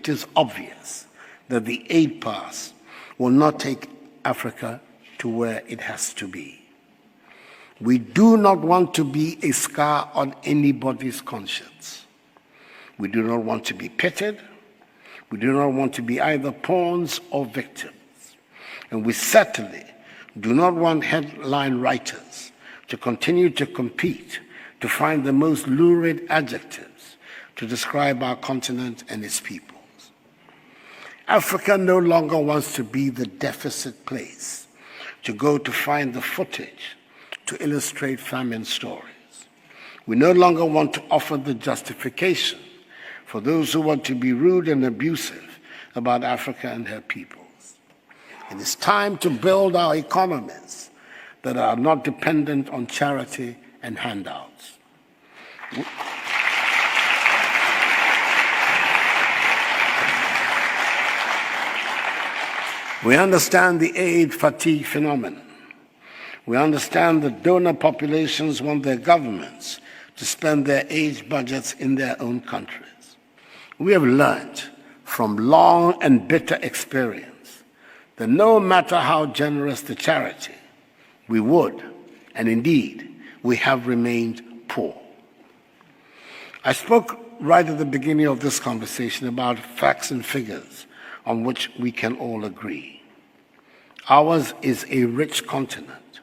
it is obvious that the aid pass will not take Africa to where it has to be. We do not want to be a scar on anybody's conscience. We do not want to be pitted. We do not want to be either pawns or victims. And we certainly do not want headline writers to continue to compete to find the most lurid adjectives to describe our continent and its peoples. Africa no longer wants to be the deficit place to go to find the footage to illustrate famine stories. We no longer want to offer the justification for those who want to be rude and abusive about Africa and her peoples. It is time to build our economies that are not dependent on charity and handouts. We understand the aid fatigue phenomenon. We understand that donor populations want their governments to spend their aid budgets in their own countries. We have learned from long and bitter experience that no matter how generous the charity, we would, and indeed, we have remained poor. I spoke right at the beginning of this conversation about facts and figures on which we can all agree. Ours is a rich continent,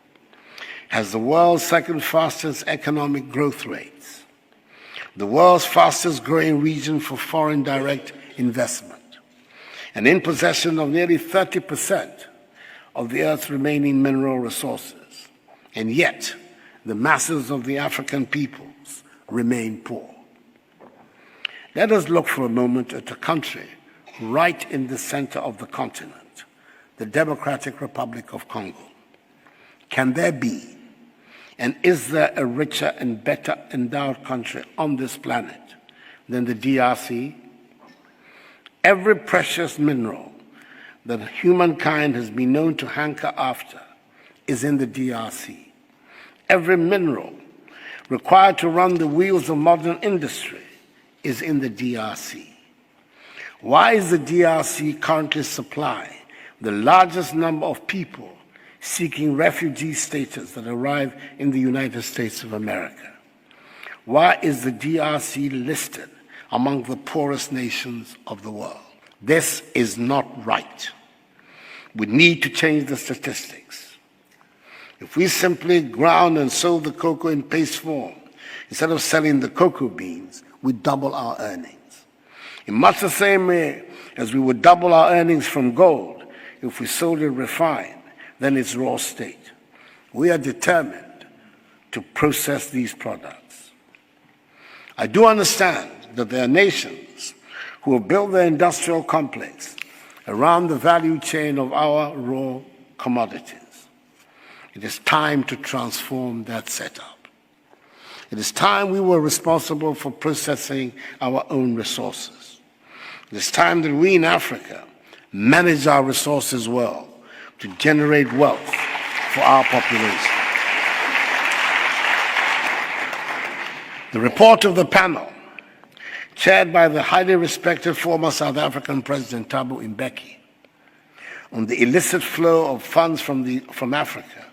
has the world's second fastest economic growth rates, the world's fastest growing region for foreign direct investment, and in possession of nearly 30% of the Earth's remaining mineral resources. And yet, the masses of the African peoples remain poor. Let us look for a moment at a country right in the center of the continent, the Democratic Republic of Congo. Can there be, and is there a richer and better endowed country on this planet than the DRC? Every precious mineral that humankind has been known to hanker after is in the DRC. Every mineral required to run the wheels of modern industry is in the DRC. Why is the DRC currently supplying the largest number of people seeking refugee status that arrive in the United States of America? Why is the DRC listed among the poorest nations of the world? This is not right. We need to change the statistics. If we simply ground and sold the cocoa in paste form, instead of selling the cocoa beans, we double our earnings. In much the same way as we would double our earnings from gold if we sold it refined, then its raw state. We are determined to process these products. I do understand that there are nations who have built their industrial complex around the value chain of our raw commodities. It is time to transform that setup. It is time we were responsible for processing our own resources. It is time that we in Africa manage our resources well to generate wealth for our population. The report of the panel, chaired by the highly respected former South African President Thabo Mbeki, on the illicit flow of funds from Africa,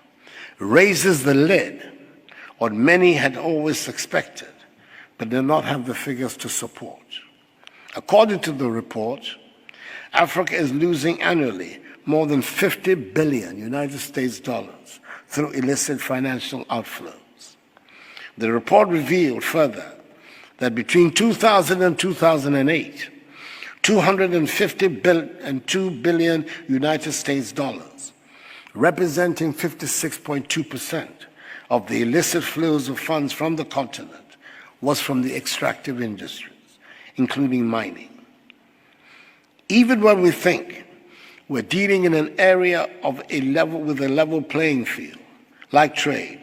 raises the lid on many had always suspected, but did not have the figures to support. According to the report, Africa is losing annually more than 50 billion United States dollars through illicit financial outflows. The report revealed further that between 2000 and 2008, 252 billion United States dollars, representing 56.2% of the illicit flows of funds from the continent, was from the extractive industries, including mining. Even when we think we're dealing in an area of with a level playing field, like trade,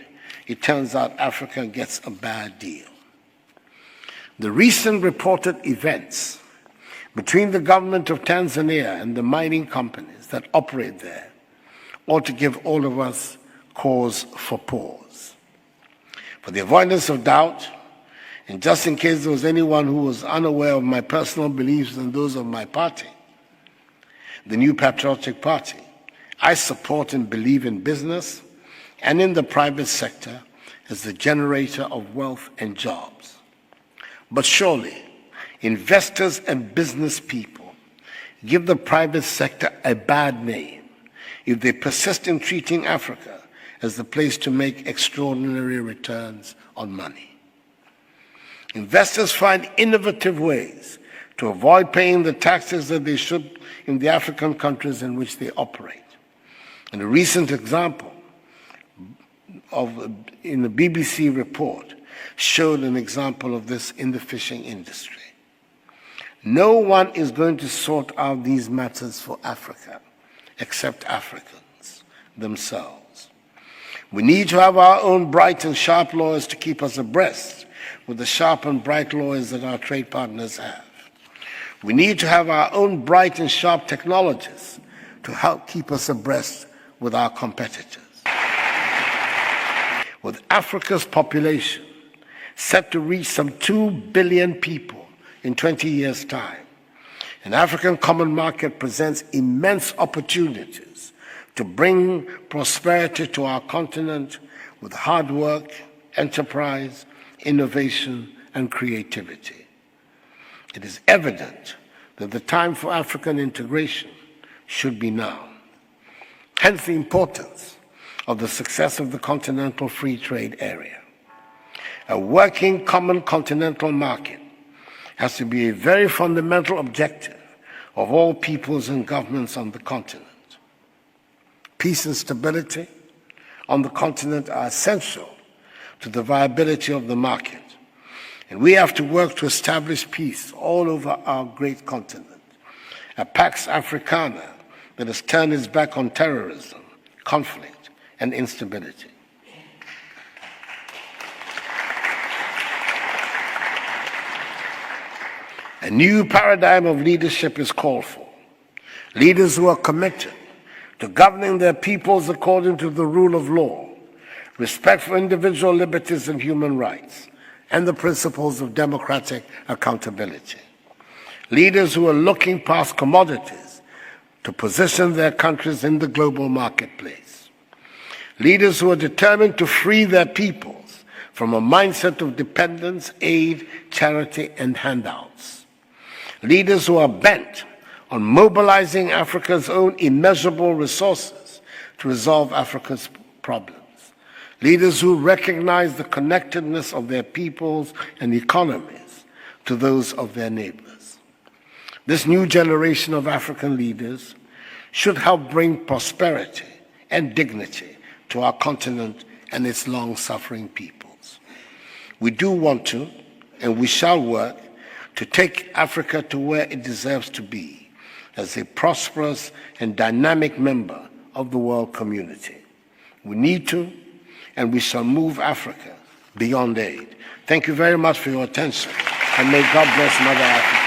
it turns out Africa gets a bad deal. The recent reported events between the government of Tanzania and the mining companies that operate there ought to give all of us cause for pause. For the avoidance of doubt, And just in case there was anyone who was unaware of my personal beliefs and those of my party, the New Patriotic Party, I support and believe in business and in the private sector as the generator of wealth and jobs. But surely, investors and business people give the private sector a bad name if they persist in treating Africa as the place to make extraordinary returns on money. Investors find innovative ways to avoid paying the taxes that they should in the African countries in which they operate. And a recent example in the BBC report showed an example of this in the fishing industry. No one is going to sort out these matters for Africa except Africans themselves. We need to have our own bright and sharp lawyers to keep us abreast with the sharp and bright lawyers that our trade partners have. We need to have our own bright and sharp technologists to help keep us abreast with our competitors. With Africa's population set to reach some 2 billion people in 20 years' time, an African common market presents immense opportunities to bring prosperity to our continent with hard work, enterprise, innovation, and creativity. It is evident that the time for African integration should be now. Hence the importance of the success of the Continental Free Trade Area. A working common continental market has to be a very fundamental objective of all peoples and governments on the continent. Peace and stability on the continent are essential to the viability of the market, and we have to work to establish peace all over our great continent, a Pax Africana that has turned its back on terrorism, conflict, and instability. A new paradigm of leadership is called for. Leaders who are committed to governing their peoples according to the rule of law, respect for individual liberties and human rights, and the principles of democratic accountability. Leaders who are looking past commodities to position their countries in the global marketplace. Leaders who are determined to free their peoples from a mindset of dependence, aid, charity, and handouts. Leaders who are bent on mobilizing Africa's own immeasurable resources to resolve Africa's problems. Leaders who recognize the connectedness of their peoples and economies to those of their neighbors. This new generation of African leaders should help bring prosperity and dignity to our continent and its long-suffering peoples. We do want to, and we shall work to take Africa to where it deserves to be as a prosperous and dynamic member of the world community. We need to, and we shall move Africa beyond aid. Thank you very much for your attention, and may God bless Mother Africa.